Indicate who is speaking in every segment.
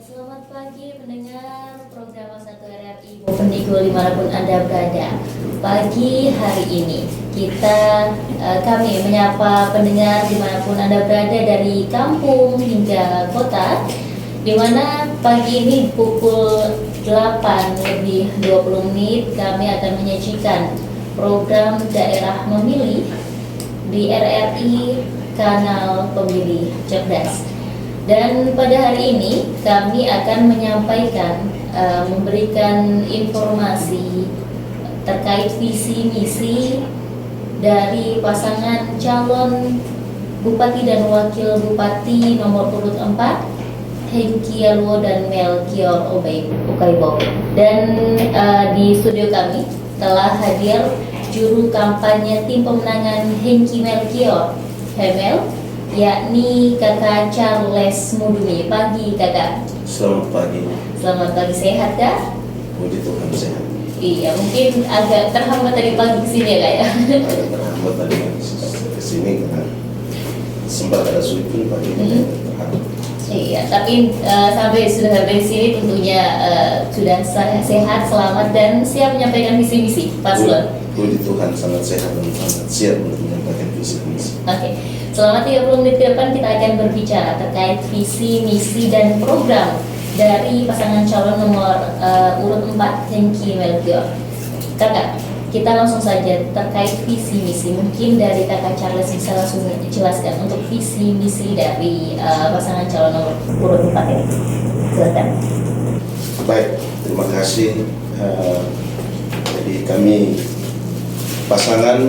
Speaker 1: Selamat pagi pendengar program 1 RRI Bovendigul dimanapun Anda berada. Pagi hari ini kami menyapa pendengar dimanapun Anda berada dari kampung hingga kota, dimana pagi ini pukul 8:20 kami akan menyajikan program daerah memilih di RRI Kanal Pemilih Cerdas. Dan pada hari ini kami akan menyampaikan, memberikan informasi terkait visi misi dari pasangan calon Bupati dan Wakil Bupati nomor urut 4, Hengki Yalwo dan Melkior Ukaibo. Dan di studio kami telah hadir juru kampanye tim pemenangan Hengki Melkior, Hemel, yakni Kakak Charles Mudumi. Pagi Kakak.
Speaker 2: Selamat pagi.
Speaker 1: Selamat pagi, sehat Kak?
Speaker 2: Puji Tuhan sehat.
Speaker 1: Iya, mungkin agak terhambat tadi pagi kesini ya Kak ya?
Speaker 2: Agak terhambat tadi kesini karena sempat ada sulit pun pagi ini terhambat.
Speaker 1: Iya, tapi sampai di sini tentunya sudah sehat, selamat dan siap menyampaikan visi misi paslon.
Speaker 2: Puji Tuhan sangat sehat dan sangat siap untuk menyampaikan visi misi.
Speaker 1: Oke. Selama 30 menit ke depan kita akan berbicara terkait visi, misi, dan program dari pasangan calon nomor urut 4, Hengki Melkior. Kakak, kita langsung saja terkait visi, misi. Mungkin dari Kakak Charles bisa langsung jelaskan untuk visi, misi dari pasangan calon nomor urut 4 ini. Silakan.
Speaker 2: Baik, terima kasih. Jadi kami pasangan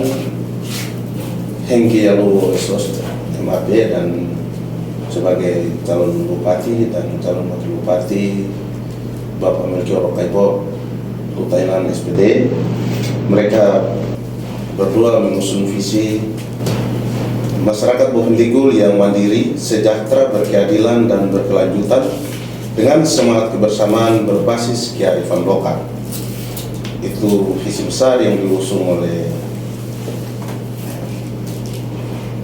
Speaker 2: Hengki Yalwo Esos MAB dan sebagai calon bupati dan calon wakil bupati Bapak Melkior Ukaibo Utainan SPD, mereka berdua mengusung visi masyarakat Bovendigul yang mandiri, sejahtera, berkeadilan dan berkelanjutan dengan semangat kebersamaan berbasis kearifan lokal. Itu visi besar yang diusung oleh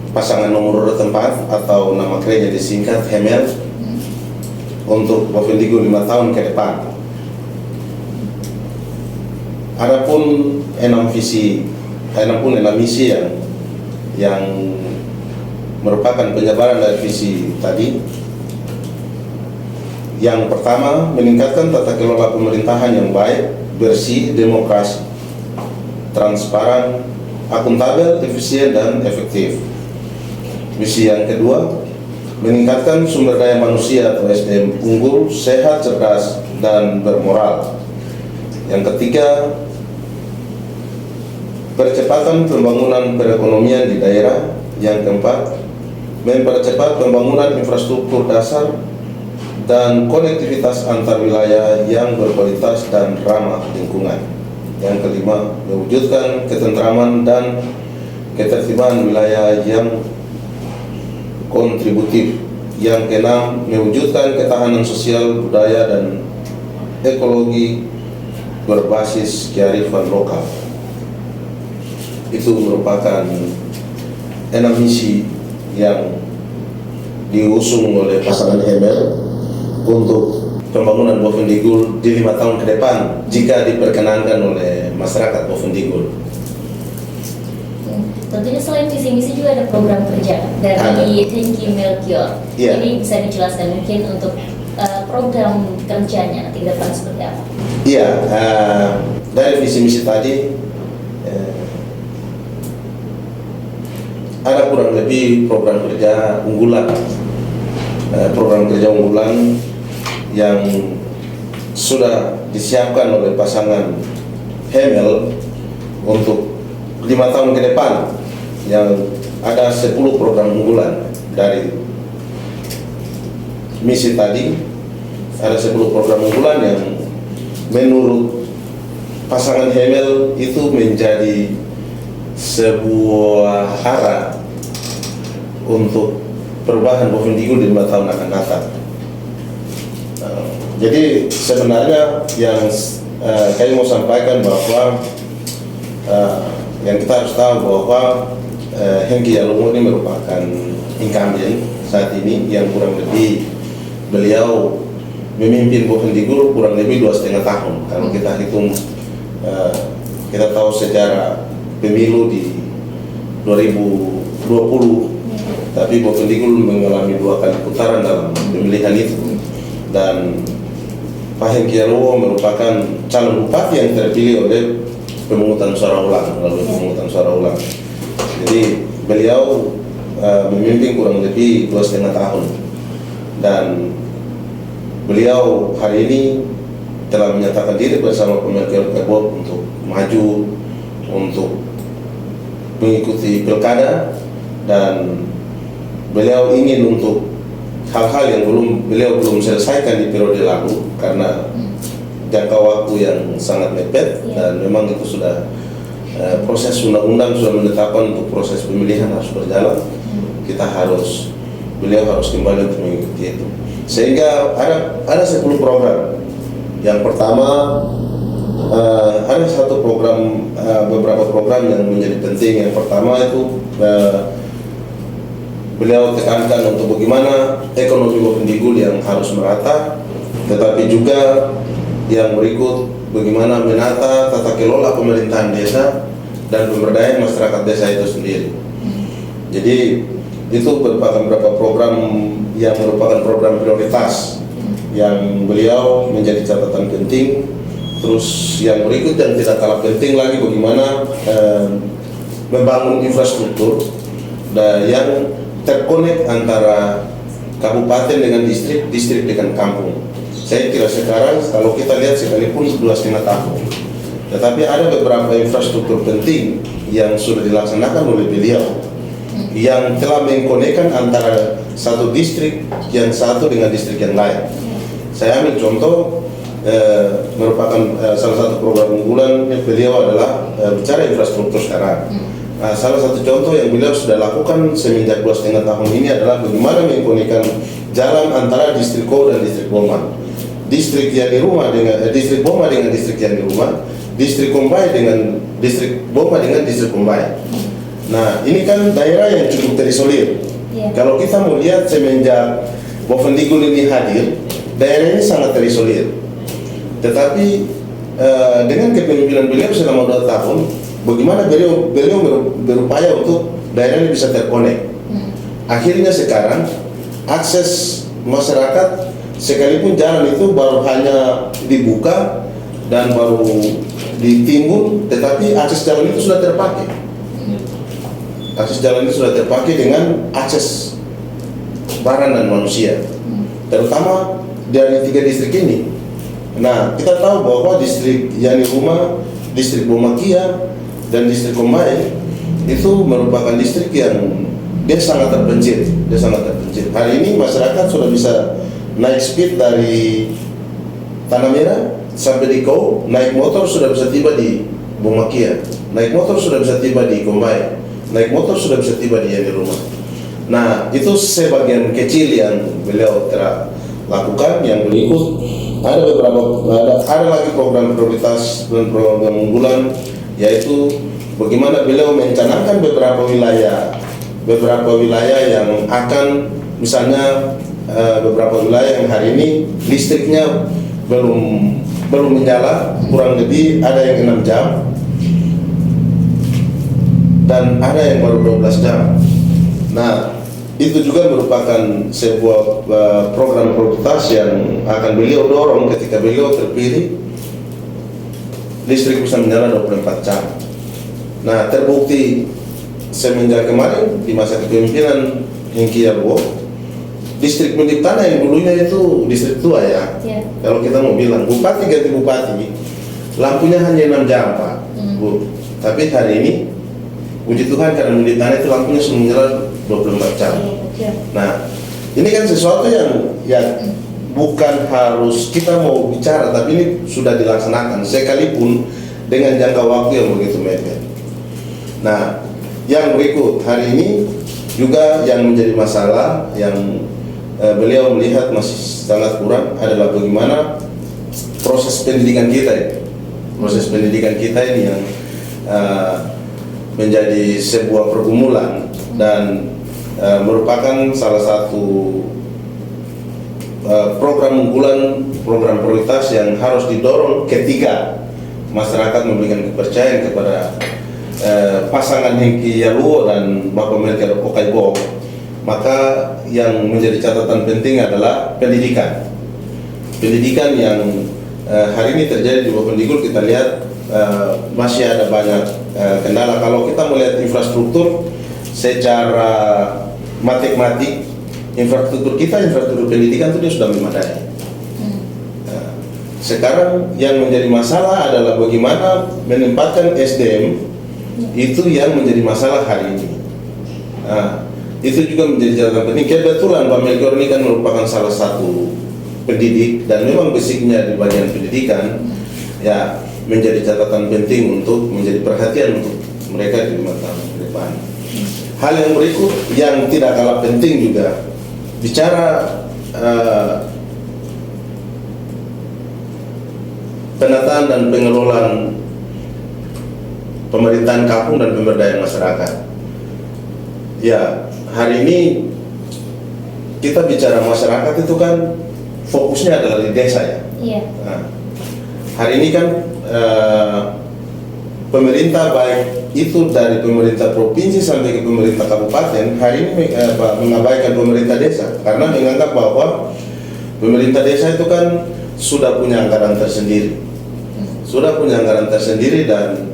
Speaker 2: pasangan nomor urut 4 atau nama kerja disingkat Hemel untuk Bovendigul 5 tahun ke depan. Adapun 6 misi yang merupakan penjabaran dari visi tadi. Yang pertama, meningkatkan tata kelola pemerintahan yang baik, bersih, demokrasi, transparan, akuntabel, efisien dan efektif. Misi yang kedua, meningkatkan sumber daya manusia atau SDM unggul, sehat, cerdas, dan bermoral. Yang ketiga, percepatan pembangunan perekonomian di daerah. Yang keempat, mempercepat pembangunan infrastruktur dasar dan konektivitas antar wilayah yang berkualitas dan ramah lingkungan. Yang kelima, mewujudkan ketentraman dan ketertiban wilayah yang kontributif. Yang keenam, mewujudkan ketahanan sosial, budaya, dan ekologi berbasis kearifan lokal. Itu merupakan 6 misi yang diusung oleh pasangan Hemel untuk pembangunan Bovendigul di 5 tahun ke depan jika diperkenankan oleh masyarakat Bovendigul.
Speaker 1: Tentunya selain visi-misi juga ada program kerja dari Hengki Melkior.
Speaker 2: Yeah.
Speaker 1: Ini bisa dijelaskan mungkin untuk program kerjanya nanti ke depan seperti apa?
Speaker 2: Iya, dari visi-misi tadi ada kurang lebih program kerja unggulan, yang sudah disiapkan oleh pasangan Hemel untuk 5 tahun ke depan, yang ada 10 program unggulan dari misi tadi. Ada 10 program unggulan yang menurut pasangan Hemel itu menjadi sebuah arah untuk perubahan Bovendigul di 5 tahun akan datang. Jadi sebenarnya yang saya mau sampaikan bahwa yang kita harus tahu bahwa Hengki Yalwo ini merupakan incumbent saat ini yang kurang lebih beliau memimpin Bovendigul kurang lebih 2,5 tahun. Kalau kita hitung, kita tahu sejarah pemilu di 2020, tapi Bovendigul mengalami 2 kali putaran dalam pemilihan itu, dan Pak Hengki Alowo merupakan calon bupati yang terpilih oleh pemungutan suara ulang, melalui pemungutan suara ulang. Jadi beliau memimpin kurang lebih 2,5 tahun, dan beliau hari ini telah menyatakan diri bersama Melkior Kebot untuk maju untuk mengikuti pilkada, dan beliau ingin untuk hal-hal yang beliau belum selesaikan di periode lalu karena jangka waktu yang sangat mepet, dan memang itu sudah proses undang-undang sudah menetapkan untuk proses pemilihan harus berjalan. Beliau harus kembali untuk mengikuti itu. Sehingga ada 10 program. Yang pertama, ada satu program, beberapa program yang menjadi penting. Yang pertama itu beliau tekankan untuk bagaimana ekonomi Bovendigul yang harus merata, tetapi juga yang berikut bagaimana menata tata kelola pemerintahan desa dan pemberdayaan masyarakat desa itu sendiri. Jadi itu merupakan beberapa program yang merupakan program prioritas yang beliau menjadi catatan penting. Terus yang berikut yang tidak kalah penting lagi bagaimana membangun infrastruktur dan yang terkonek antara kabupaten dengan distrik, distrik dengan kampung. Saya kira sekarang kalau kita lihat sekalipun 2,5 tahun, tetapi ada beberapa infrastruktur penting yang sudah dilaksanakan oleh beliau yang telah mengkonekkan antara satu distrik yang satu dengan distrik yang lain. Saya ambil contoh, merupakan salah satu program unggulan beliau adalah bicara infrastruktur sekarang. Salah satu contoh yang beliau sudah lakukan semenjak 2,5 tahun ini adalah bagaimana mengkonekkan jalan antara distrik Ko dan distrik Boma, distrik Yani Rumah dengan distrik Boma dengan distrik Yani Rumah, distrik Kombai dengan distrik Boma dengan distrik Kombai. Nah, ini kan daerah yang cukup terisolir. Kalau kita mau lihat semenjak Bovendigul ini hadir, daerah ini sangat terisolir. Tetapi dengan kepemimpinan beliau selama 2 tahun, bagaimana beliau berupaya untuk daerah ini bisa terkonek. Akhirnya sekarang akses masyarakat, sekalipun jalan itu baru hanya dibuka dan baru ditimbun, tetapi akses jalan itu sudah terpakai. Akses jalan itu sudah terpakai dengan akses barang dan manusia, terutama dari 3 distrik ini. Nah, kita tahu bahwa distrik Yani Rumah, distrik Bomakia, dan distrik Kombai itu merupakan distrik yang dia sangat terpencil. Hari ini masyarakat sudah bisa naik speed dari Tanah Merah sampai di Ko, naik motor sudah bisa tiba di Bomakia, naik motor sudah bisa tiba di Kombai, naik motor sudah bisa tiba di Yani Rumah. Nah, itu sebagian kecil yang beliau telah lakukan. Yang berikut ada lagi program prioritas dan program unggulan, yaitu bagaimana beliau mencanangkan beberapa wilayah yang akan, misalnya beberapa wilayah yang hari ini listriknya belum menyala, kurang lebih ada yang 6 jam dan ada yang baru 12 jam. Nah, itu juga merupakan sebuah program prioritas yang akan beliau dorong ketika beliau terpilih. Listrik bisa menyala 24 jam. Nah, terbukti semenjak kemarin di masa kepemimpinan Hengki Alowo, distrik Milik Tanah yang dulunya itu distrik tua ya. Kalau kita mau bilang bupati ganti bupati, lampunya hanya 6 jam Pak, Bu. Tapi hari ini puji Tuhan karena Milik Tanah itu lampunya sudah menyala 24 jam. Nah, ini kan sesuatu yang bukan harus kita mau bicara, tapi ini sudah dilaksanakan sekalipun dengan jangka waktu yang begitu mepet. Nah, yang berikut hari ini juga yang menjadi masalah yang beliau melihat masih sangat kurang adalah bagaimana proses pendidikan kita ini. Proses pendidikan kita ini yang menjadi sebuah pergumulan dan merupakan salah satu program unggulan, program prioritas yang harus didorong ketika masyarakat memberikan kepercayaan kepada pasangan Hengki Yaluo dan Bapak Melkior Okaibo, maka yang menjadi catatan penting adalah pendidikan. Pendidikan yang hari ini terjadi di Bovendigul, kita lihat masih ada banyak kendala. Kalau kita melihat infrastruktur secara matematik, infrastruktur pendidikan itu dia sudah memadai. Sekarang yang menjadi masalah adalah bagaimana menempatkan SDM itu yang menjadi masalah hari ini. Itu juga menjadi catatan penting. Kebetulan Pak Melkior ini kan merupakan salah satu pendidik dan memang basicnya di bagian pendidikan, ya menjadi catatan penting untuk menjadi perhatian untuk mereka di 5 tahun ke depan. Hal yang berikut yang tidak kalah penting juga, bicara penataan dan pengelolaan pemerintahan kampung dan pemberdayaan masyarakat. Ya, hari ini kita bicara masyarakat itu kan fokusnya adalah di desa ya.
Speaker 1: Iya.
Speaker 2: Nah, hari ini kan pemerintah baik itu dari pemerintah provinsi sampai ke pemerintah kabupaten hari ini mengabaikan pemerintah desa karena menganggap bahwa pemerintah desa itu kan sudah punya anggaran tersendiri, dan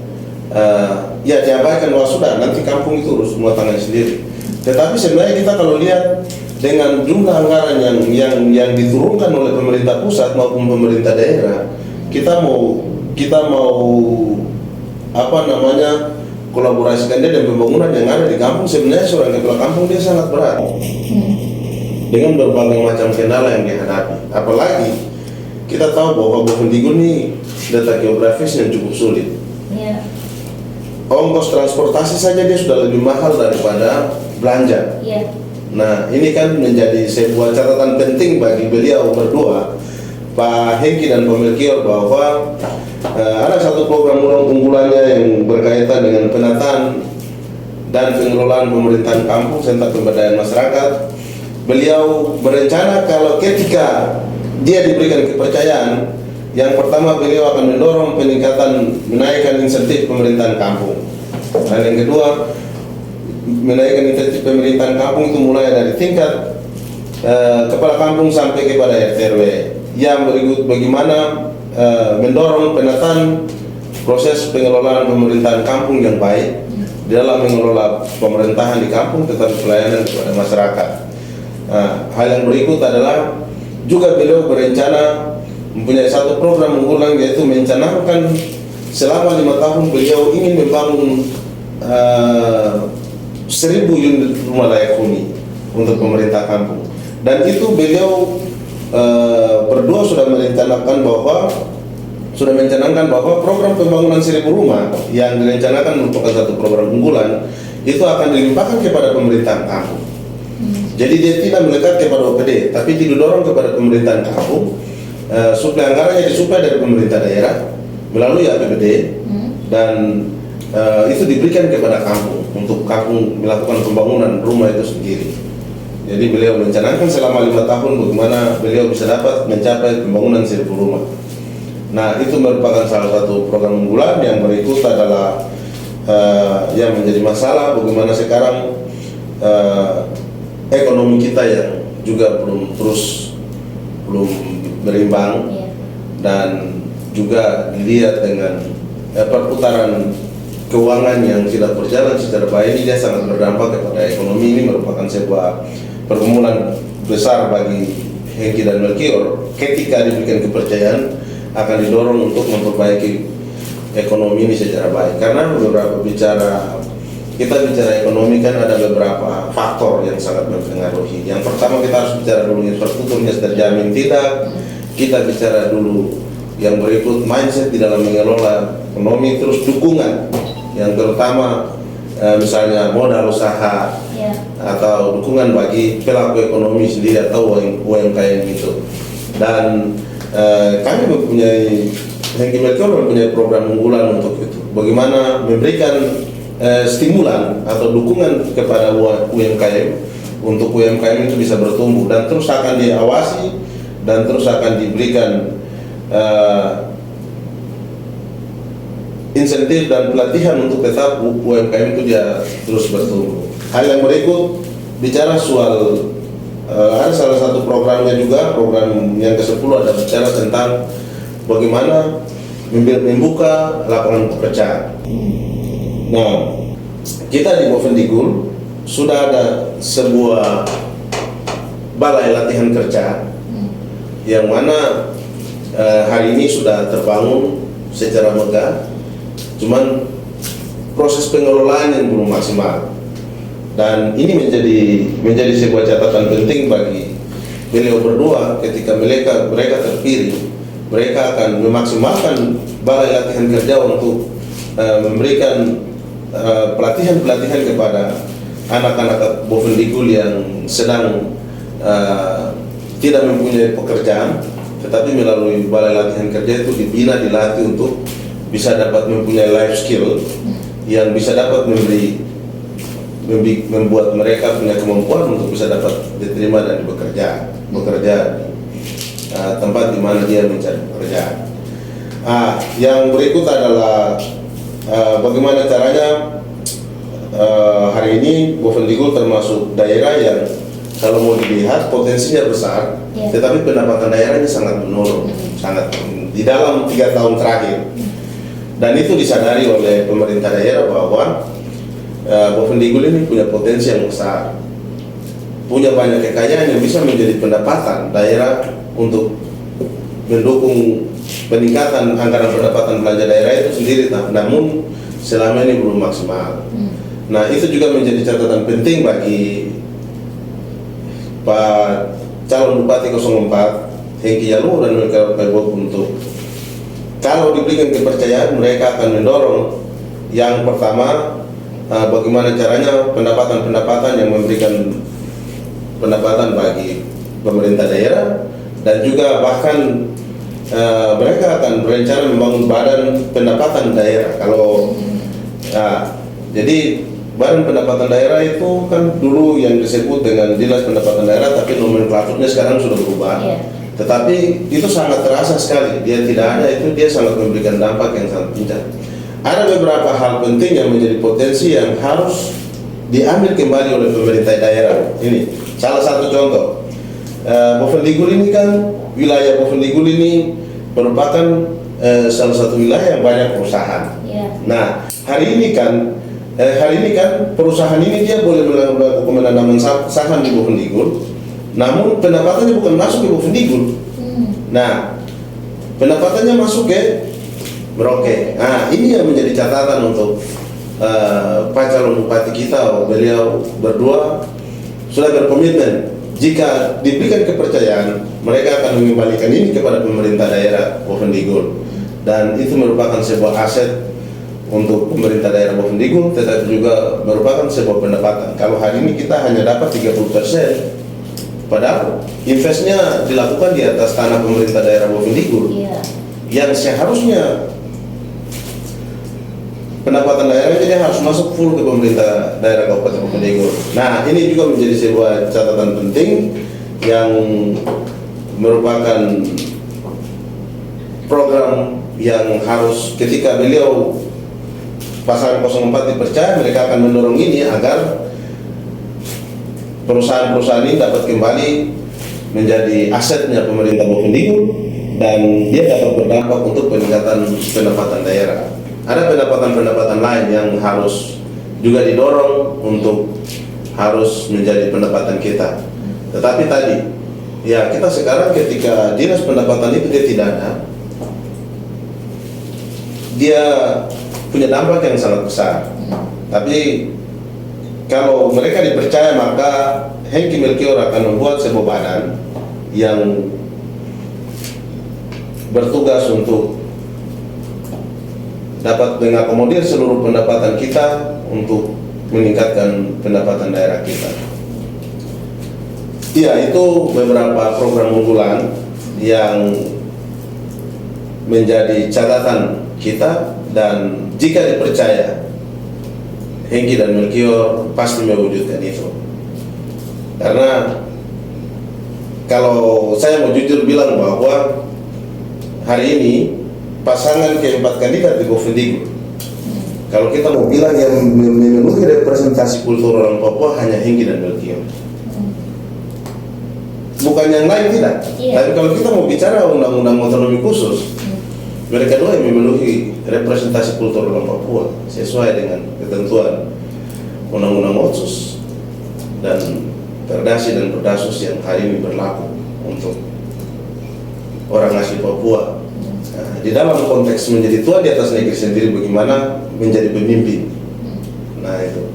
Speaker 2: ya diabaikan bahwa sudah nanti kampung itu urus semua tangan sendiri. Tetapi sebenarnya kita kalau lihat dengan jumlah anggaran yang diturunkan oleh pemerintah pusat maupun pemerintah daerah, kita mau kolaborasikan dia dan pembangunan yang ada di kampung. Sebenarnya seorang kepala kampung dia sangat berat dengan berbagai macam kendala yang dihadapi. Apalagi kita tahu bahwa Bovendigul ini data geografis yang cukup sulit.
Speaker 1: Iya.
Speaker 2: Ongkos transportasi saja dia sudah lebih mahal daripada belanja.
Speaker 1: Iya.
Speaker 2: Nah, ini kan menjadi sebuah catatan penting bagi beliau berdua, Pak Hengki dan Pak Melkior, bahwa ada satu program unggulannya yang berkaitan dengan penataan dan pengelolaan pemerintahan kampung serta pemberdayaan masyarakat. Beliau berencana kalau ketika dia diberikan kepercayaan, yang pertama beliau akan mendorong peningkatan menaikkan insentif pemerintahan kampung. Dan yang kedua, menaikkan insentif pemerintahan kampung itu mulai dari tingkat kepala kampung sampai kepada RT RW. Yang berikut bagaimana mendorong penataan proses pengelolaan pemerintahan kampung yang baik di dalam mengelola pemerintahan di kampung tetapi pelayanan kepada masyarakat. Hal yang berikut adalah juga beliau berencana mempunyai satu program unggulan, yaitu mencanangkan selama 5 tahun beliau ingin membangun 1000 unit rumah layak huni untuk pemerintah kampung. Dan itu beliau berdua sudah merencanakan bahwa program pembangunan 1000 rumah yang direncanakan merupakan satu program unggulan itu akan dilimpahkan kepada pemerintahan kampung. Jadi dia tidak melekat kepada OPD, tapi didorong kepada pemerintahan kampung. Suplai anggarannya disuplai dari pemerintah daerah melalui APBD dan itu diberikan kepada kampung untuk kampung melakukan pembangunan rumah itu sendiri. Jadi beliau mencanangkan selama 5 tahun bagaimana beliau bisa dapat mencapai pembangunan 1000 rumah. Nah, itu merupakan salah satu program unggulan. Yang berikut adalah yang menjadi masalah bagaimana sekarang ekonomi kita yang juga belum berimbang, dan juga dilihat dengan perputaran keuangan yang tidak berjalan secara baik. Ini dia sangat berdampak kepada ekonomi. Ini merupakan sebuah pergumulan besar bagi Hengki dan Melkior. Ketika diberikan kepercayaan akan didorong untuk memperbaiki ekonomi ini secara baik. Karena kita bicara ekonomi kan ada beberapa faktor yang sangat mempengaruhi. Yang pertama, kita harus bicara dulu infrastrukturnya terjamin tidak. Kita bicara dulu yang berikut mindset di dalam mengelola ekonomi, terus dukungan yang terutama misalnya modal usaha atau dukungan bagi pelaku ekonomi sendiri atau UMKM itu. Dan kami mempunyai Hengki Melkior mempunyai program unggulan untuk itu. Bagaimana memberikan stimulan atau dukungan kepada UMKM untuk UMKM itu bisa bertumbuh dan terus akan diawasi dan terus akan diberikan insentif dan pelatihan untuk tetap UMKM itu dia terus bertumbuh. Hal yang berikut bicara soal ada salah satu programnya juga, program yang ke-10 ada bicara tentang bagaimana membuka lapangan pekerjaan. Nah, kita di Bovendigul sudah ada sebuah balai latihan kerja yang mana hari ini sudah terbangun secara megah, cuman proses pengelolaan yang belum maksimal. Dan ini menjadi sebuah catatan penting bagi beliau berdua ketika mereka terpilih. Mereka akan memaksimalkan balai latihan kerja untuk memberikan pelatihan-pelatihan kepada anak-anak Bovendigul yang sedang tidak mempunyai pekerjaan, tetapi melalui balai latihan kerja itu dibina, dilatih untuk bisa dapat mempunyai life skill yang bisa dapat membuat mereka punya kemampuan untuk bisa dapat diterima dan bekerja di tempat di mana dia mencari pekerjaan. Yang berikut adalah bagaimana caranya hari ini Bovendigul termasuk daerah yang kalau mau dilihat potensinya besar, tetapi pendapatan daerahnya sangat menurun, sangat di dalam 3 tahun terakhir. Dan itu disadari oleh pemerintah daerah bahwa Bovendigul ini punya potensi yang besar, punya banyak kekayaan yang bisa menjadi pendapatan daerah untuk mendukung peningkatan anggaran pendapatan belanja daerah itu sendiri, namun selama ini belum maksimal. Nah, itu juga menjadi catatan penting bagi Pak calon Bupati 04 Hengki Jalur dan Melkior Paibob untuk kalau diberikan kepercayaan mereka akan mendorong yang pertama bagaimana caranya pendapatan-pendapatan yang memberikan pendapatan bagi pemerintah daerah, dan juga bahkan mereka akan berencana membangun badan pendapatan daerah. Jadi badan pendapatan daerah itu kan dulu yang disebut dengan dinas pendapatan daerah, tapi nomenklaturnya sekarang sudah berubah. Tetapi itu sangat terasa sekali, dia tidak ada itu, dia sangat memberikan dampak yang sangat pincang. Ada beberapa hal penting yang menjadi potensi yang harus diambil kembali oleh pemerintah daerah. Ini salah satu contoh. Bovendigul ini kan, wilayah Bovendigul ini merupakan salah satu wilayah yang banyak perusahaan. Nah, hari ini kan perusahaan ini dia boleh melakukan penanaman saham di Bovendigul, namun pendapatannya bukan masuk ke Bovendigul. Nah, pendapatannya masuk ke Merauke. Nah, ini yang menjadi catatan untuk Pak calon bupati kita. Beliau berdua sudah berkomitmen jika diberikan kepercayaan mereka akan mengembalikan ini kepada pemerintah daerah Bovendigul, dan itu merupakan sebuah aset untuk pemerintah daerah Bovendigul, tetapi juga merupakan sebuah pendapatan. Kalau hari ini kita hanya dapat 30%, padahal investnya dilakukan di atas tanah pemerintah daerah Bovendigul, yang seharusnya pendapatan daerah jadi harus masuk full ke pemerintah daerah Kabupaten Bovendigul. Nah, ini juga menjadi sebuah catatan penting yang merupakan program yang harus ketika beliau pasangan 04 dipercaya, mereka akan mendorong ini agar perusahaan-perusahaan ini dapat kembali menjadi asetnya pemerintah Bovendigul dan dia dapat berdampak untuk peningkatan pendapatan daerah. Ada pendapatan-pendapatan lain yang harus juga didorong untuk harus menjadi pendapatan kita. Tetapi tadi, ya kita sekarang ketika dinas pendapatan itu dia tidak ada, dia punya dampak yang sangat besar. Tapi kalau mereka dipercaya, maka Hengki Melkior akan membuat sebuah badan yang bertugas untuk dapat mengakomodir seluruh pendapatan kita untuk meningkatkan pendapatan daerah kita. Ya, itu beberapa program unggulan yang menjadi catatan kita, dan jika dipercaya Hengki dan Melkior pasti mewujudkan itu. Karena kalau saya mau jujur bilang bahwa hari ini pasangan keempat kandidat di Bovendigul, kalau kita mau bilang yang memenuhi representasi kultur orang Papua hanya Hengki dan Melkior. Bukan yang lain tidak. Tapi kalau kita mau bicara undang-undang otonomi khusus, mereka dua yang memenuhi representasi kultur orang Papua sesuai dengan ketentuan undang-undang otsus dan perdasi dan perdasus yang hari ini berlaku untuk orang asli Papua. Nah, di dalam konteks menjadi tua di atas negeri sendiri, bagaimana menjadi pemimpin. Nah itu.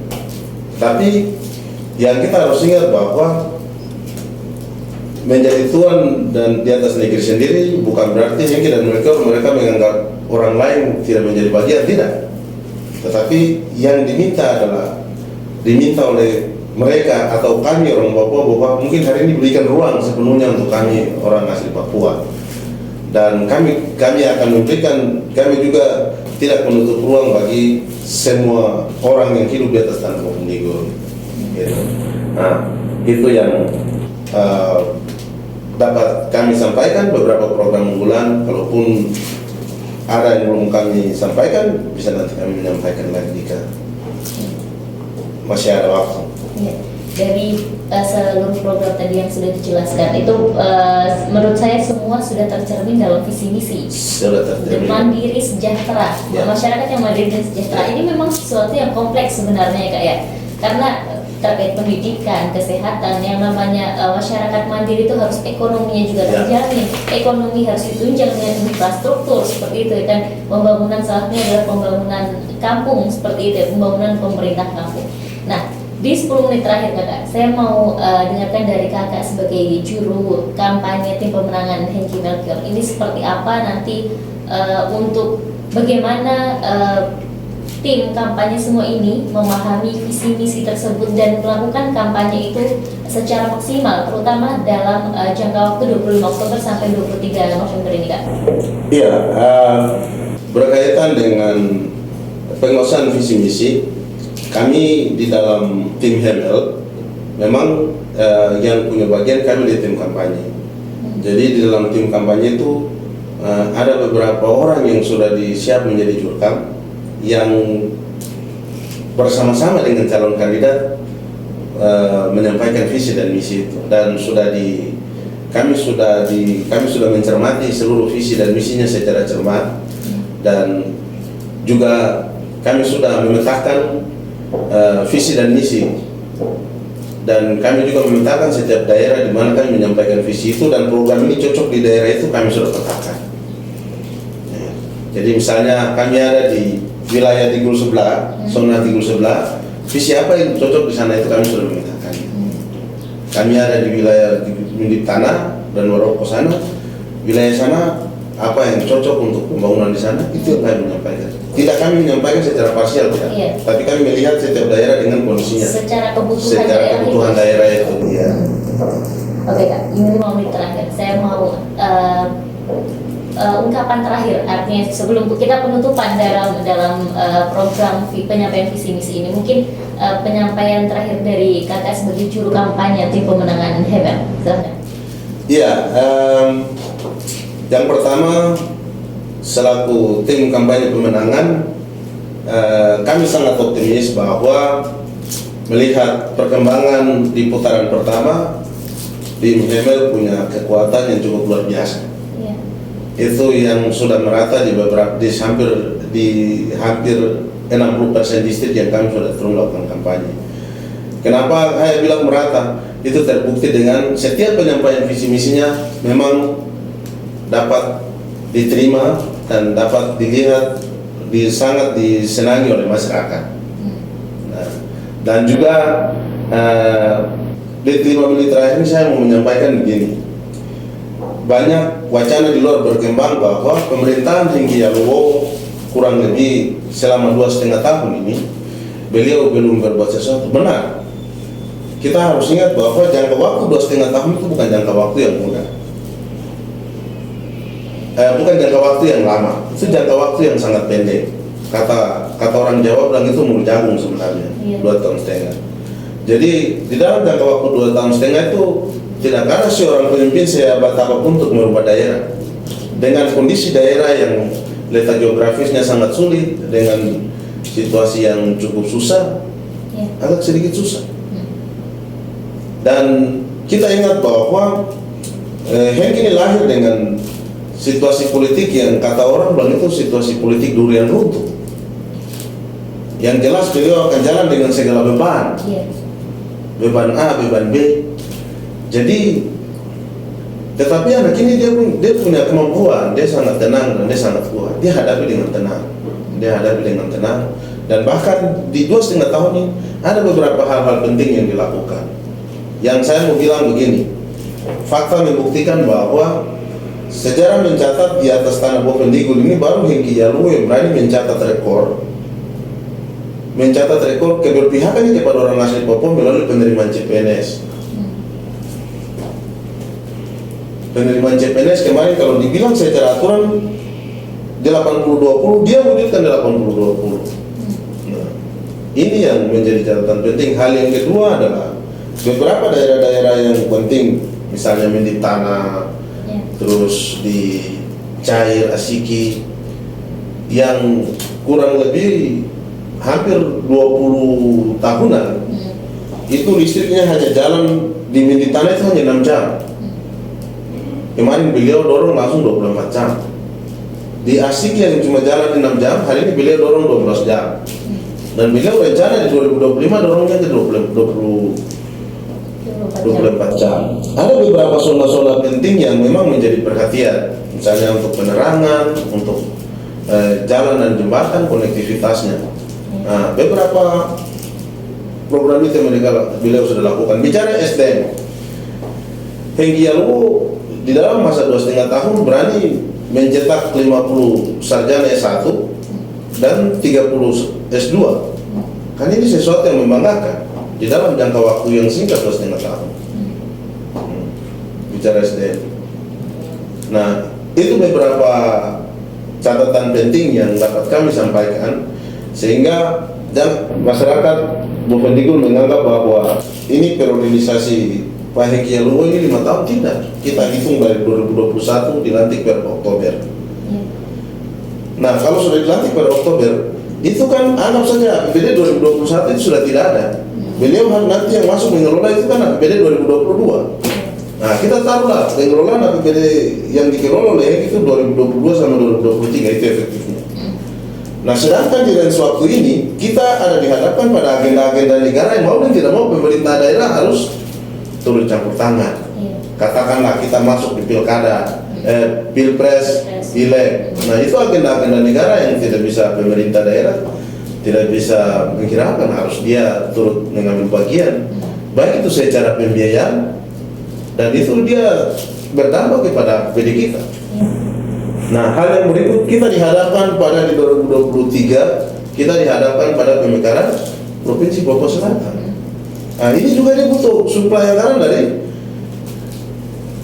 Speaker 2: Tapi yang kita harus ingat bahwa menjadi tuan dan di atas negeri sendiri bukan berarti Hengki dan mereka menganggap orang lain tidak menjadi bagian, tidak. Tetapi yang diminta oleh mereka atau kami orang Papua bahwa mungkin hari ini berikan ruang sepenuhnya untuk kami orang asli Papua, dan kami akan memberikan, kami juga tidak menutup ruang bagi semua orang yang hidup di atas tanah Bovendigul. Gitu. Nah itu yang dapat kami sampaikan. Beberapa program unggulan, kalaupun ada yang belum kami sampaikan, bisa nanti kami menyampaikan lagi jika masih ada waktu.
Speaker 1: Ya. Dari seluruh program tadi yang sudah dijelaskan itu menurut saya semua sudah tercermin dalam visi misi.
Speaker 2: Sudah tercermin.
Speaker 1: Mandiri sejahtera.
Speaker 2: Ya.
Speaker 1: Masyarakat yang mandiri dan sejahtera ini memang sesuatu yang kompleks sebenarnya ya Kak ya. Karena terkait pendidikan, kesehatan, yang namanya masyarakat mandiri itu harus ekonominya juga terjamin, ekonomi harus ditunjang dengan infrastruktur seperti itu, dan pembangunan salah satunya adalah pembangunan kampung seperti itu, pembangunan pemerintah kampung. Nah, di 10 menit terakhir Kakak, saya mau dengarkan dari Kakak sebagai juru kampanye tim pemenangan Hengki Melkior, ini seperti apa nanti untuk bagaimana tim kampanye semua ini memahami visi misi tersebut dan melakukan kampanye itu secara maksimal, terutama dalam jangka waktu 25 Oktober sampai 23 November ini Kak.
Speaker 2: Iya, berkaitan dengan penguasaan visi misi, kami di dalam tim Hemel memang yang punya bagian kami di tim kampanye. Jadi di dalam tim kampanye itu ada beberapa orang yang sudah disiap menjadi jurkam, yang bersama-sama dengan calon kandidat menyampaikan visi dan misi itu, dan kami sudah mencermati seluruh visi dan misinya secara cermat, dan juga kami sudah memetakan visi dan misi, dan kami juga memetakan setiap daerah di mana kami menyampaikan visi itu, dan program ini cocok di daerah itu kami sudah petakan. Jadi misalnya kami ada di wilayah Tigul sebelah, zona Tigul sebelah, visi apa yang cocok di sana itu kami sudah memetakan. Kami ada di wilayah di Tanah dan Maroko sana, wilayah sana apa yang cocok untuk pembangunan di sana, itu yang kami menyampaikan. Tidak kami menyampaikan secara parsial, tidak. Iya. Tapi kami melihat setiap daerah dengan kondisinya.
Speaker 1: Secara kebutuhan
Speaker 2: daerah itu. Iya.
Speaker 1: Oke Kak, ini 5 menit terakhir. Saya mau ungkapan terakhir, artinya sebelum kita penutupan dalam program penyampaian visi misi ini, mungkin penyampaian terakhir dari Kakak sebagai juru kampanye tim pemenangan Hemel. Silahkan.
Speaker 2: Iya, yang pertama selaku tim kampanye pemenangan, kami sangat optimis bahwa melihat perkembangan di putaran pertama, tim Hemel punya kekuatan yang cukup luar biasa. Itu yang sudah merata di hampir 60% distrik yang kami sudah terus melakukan kampanye. Kenapa saya bilang merata? Itu terbukti dengan setiap penyampaian visi misinya memang dapat diterima dan dapat dilihat sangat disenangi oleh masyarakat. Nah, dan juga di 5 menit terakhir ini saya mau menyampaikan begini. Banyak wacana di luar berkembang bahwa pemerintahan Hengki Yaluwo kurang lebih selama 2,5 tahun ini beliau belum berbuat sesuatu. Benar. Kita harus ingat bahwa jangka waktu 2,5 tahun itu bukan jangka waktu yang mudah. Bukan jangka waktu yang lama. Itu jangka waktu yang sangat pendek. Kata orang Jawa bilang itu mulu jagung sebenarnya. 2,5 tahun. Jadi di dalam jangka waktu 2,5 tahun itu tidak ada seorang pemimpin sehebat apapun untuk merubah daerah. Dengan kondisi daerah yang letak geografisnya sangat sulit, dengan situasi yang cukup susah, agak sedikit susah. Dan kita ingat bahwa Hengki ini lahir dengan situasi politik yang kata orang bilang itu situasi politik durian runtuh. Yang jelas beliau akan jalan dengan segala beban, beban A, beban B. Jadi, tetapi anak ini dia punya kemampuan, dia sangat tenang dan dia sangat kuat. Dia hadapi dengan tenang, dan bahkan di 2,5 tahun ini ada beberapa hal-hal penting yang dilakukan. Yang saya mau bilang begini, fakta membuktikan bahwa sejarah mencatat di atas tanah Bovendigul ini baru Hengki Jalou yang berani mencatat rekor keberpihakan kepada orang asli Papua melalui penerimaan CPNS. Penerimaan CPNS kemarin kalau dibilang secara aturan 80-20, dia wujudkan 80-20. Nah, ini yang menjadi catatan penting. Hal yang kedua adalah beberapa daerah-daerah yang penting, misalnya Mendip Tanah, terus di Cair, Asiki, yang kurang lebih hampir 20 tahunan, itu listriknya hanya jalan di Mendip Tanah itu hanya 6 jam. Kemarin beliau dorong langsung 24 jam. Di Asiki yang cuma jalan 6 jam, hari ini beliau dorong 12 jam. Dan beliau rencana di 2025 dorongnya ke 24 jam. Ada beberapa zona-zona penting yang memang menjadi perhatian, misalnya untuk penerangan, untuk jalan dan jembatan, konektivitasnya. Nah, beberapa program itu beliau sudah lakukan. Bicara SDM, Hengki Jalou di dalam masa 2,5 tahun berani mencetak 50 sarjana S1 dan 30 S2. Kan ini sesuatu yang membanggakan di dalam jangka waktu yang singkat 2,5 tahun. Bicara SDM. Nah, itu beberapa catatan penting yang dapat kami sampaikan, sehingga masyarakat Bovendigul menganggap bahwa ini periodisasi Pak Hengki Jalou ini 5 tahun. Tidak, kita hitung dari 2021 dilantik per Oktober. Nah, kalau sudah dilantik per Oktober, itu kan anggap saja APBD 2021 itu sudah tidak ada. Beliau nanti yang masuk mengelola itu kan APBD 2022. Nah, kita taruhlah pengelolaan APBD yang dikelola oleh Hengki itu 2022 sama 2023, itu efektifnya. Nah, sedangkan di dalam waktu ini kita ada dihadapkan pada agenda-agenda negara yang mau dan tidak mau pemerintah daerah harus turut campur tangan. Katakanlah kita masuk di pilkada, pilpres, pileg. Nah, itu agenda-agenda negara yang tidak bisa pemerintah daerah tidak bisa menghiraukan, harus dia turut mengambil bagian. Baik itu secara pembiayaan, dan itu dia berdampak kepada PD kita. Nah, hal yang berikut, kita dihadapkan pada di 2023, kita dihadapkan pada pemekaran Provinsi Papua Selatan. Nah, ini juga dia butuh suplai anggaran dari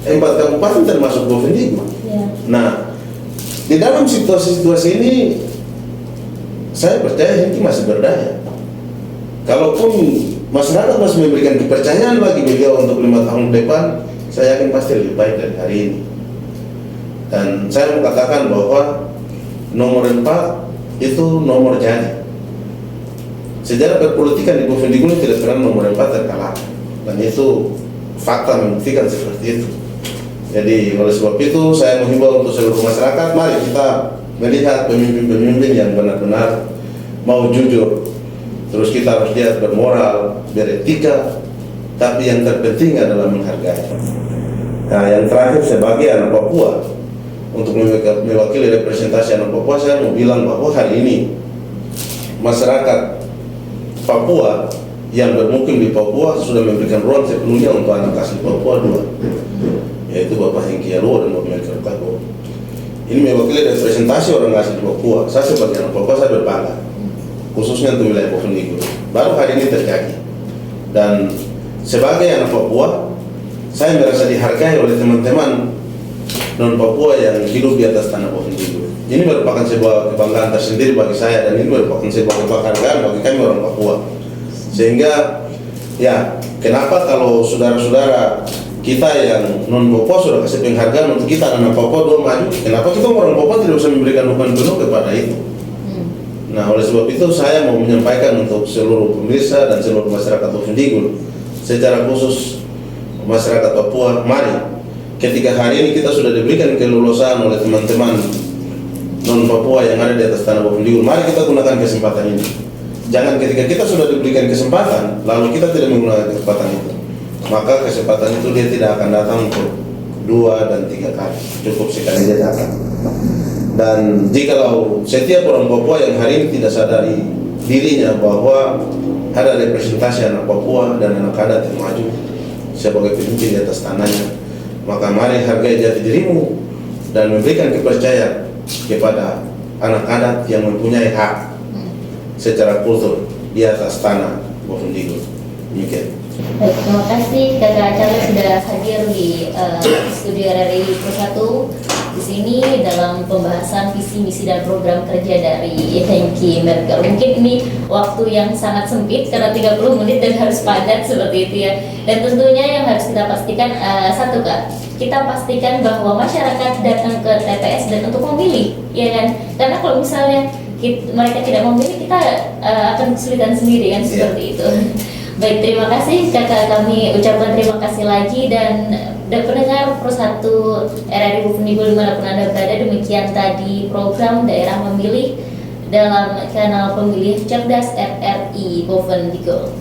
Speaker 2: 4 kabupaten termasuk Bovendigul. Nah, di dalam situasi-situasi ini, saya percaya Hengki masih berdaya. Kalaupun masyarakat masih memberikan kepercayaan bagi beliau untuk 5 tahun depan, saya yakin pasti lebih baik dari hari ini. Dan saya mau katakan bahwa nomor 4 itu nomor jadi. Sejarah perpolitikan di Bovendigul tidak pernah nomor 4 terkalahkan, dan itu fakta membuktikan seperti itu. Jadi oleh sebab itu saya menghimbau untuk seluruh masyarakat, mari kita melihat pemimpin-pemimpin yang benar-benar mau jujur. Terus kita harus lihat bermoral, beretika, tapi yang terpenting adalah menghargai. Nah, yang terakhir sebagai anak Papua, untuk mewakili representasi anak Papua, saya mau bilang bahwa hari ini masyarakat Papua yang bermukim di Papua sudah memberikan ruang sepenuhnya untuk anak asli Papua 2, yaitu Bapak Hengki Jalou dan Bapak Melkior Kago. Ini mewakili representasi orang asli Papua. Saya sebagai anak Papua, saya berbangga, khususnya untuk wilayah Bovendigul. Baru hari ini terjadi. Dan sebagai anak Papua, saya merasa dihargai oleh teman-teman non Papua yang hidup di atas tanah Bovendigul. Ini merupakan sebuah kebanggaan tersendiri bagi saya, dan ini merupakan sebuah penghargaan bagi kami orang Papua. Sehingga, ya, kenapa kalau saudara-saudara kita yang non Papua sudah kasih penghargaan untuk kita anak Papua dua maju. Kenapa kita orang Papua tidak bisa memberikan dukungan penuh kepada itu? Nah, oleh sebab itu saya mau menyampaikan untuk seluruh pemirsa dan seluruh masyarakat Bovendigul, secara khusus masyarakat Papua, mari ketika hari ini kita sudah diberikan kelulusan oleh teman-teman non Papua yang ada di atas tanah Bovendigul, mari kita gunakan kesempatan ini. Jangan ketika kita sudah diberikan kesempatan lalu kita tidak menggunakan kesempatan itu, maka kesempatan itu dia tidak akan datang untuk 2 dan 3 kali, cukup sekali dia datang. Dan jikalau setiap orang Papua yang hari ini tidak sadari dirinya bahwa ada representasi anak Papua dan anak adat yang maju sebagai pemimpin di atas tanahnya, maka mari hargai jati dirimu dan memberikan kepercayaan kepada anak adat yang mempunyai hak secara kultur di atas tanah Bovendigul. Demikian.
Speaker 1: Baik, terima kasih Kakak Charles sudah hadir di studio RRI Plus 1 di sini dalam pembahasan visi misi dan program kerja dari Hengki Merkel. Mungkin ini waktu yang sangat sempit karena 30 menit dan harus padat seperti itu ya. Dan tentunya yang harus kita pastikan satu Kak, kita pastikan bahwa masyarakat datang ke TPS dan untuk memilih, ya kan? Karena kalau misalnya mereka tidak memilih, kita akan kesulitan sendiri kan, seperti itu. Baik, terima kasih Kakak, kami ucapkan terima kasih lagi dan pendengar Pro 1 RRI Bovendigul dimanapun Anda berada. Demikian tadi program Daerah Memilih dalam kanal Pemilih Cerdas RRI Bovendigul.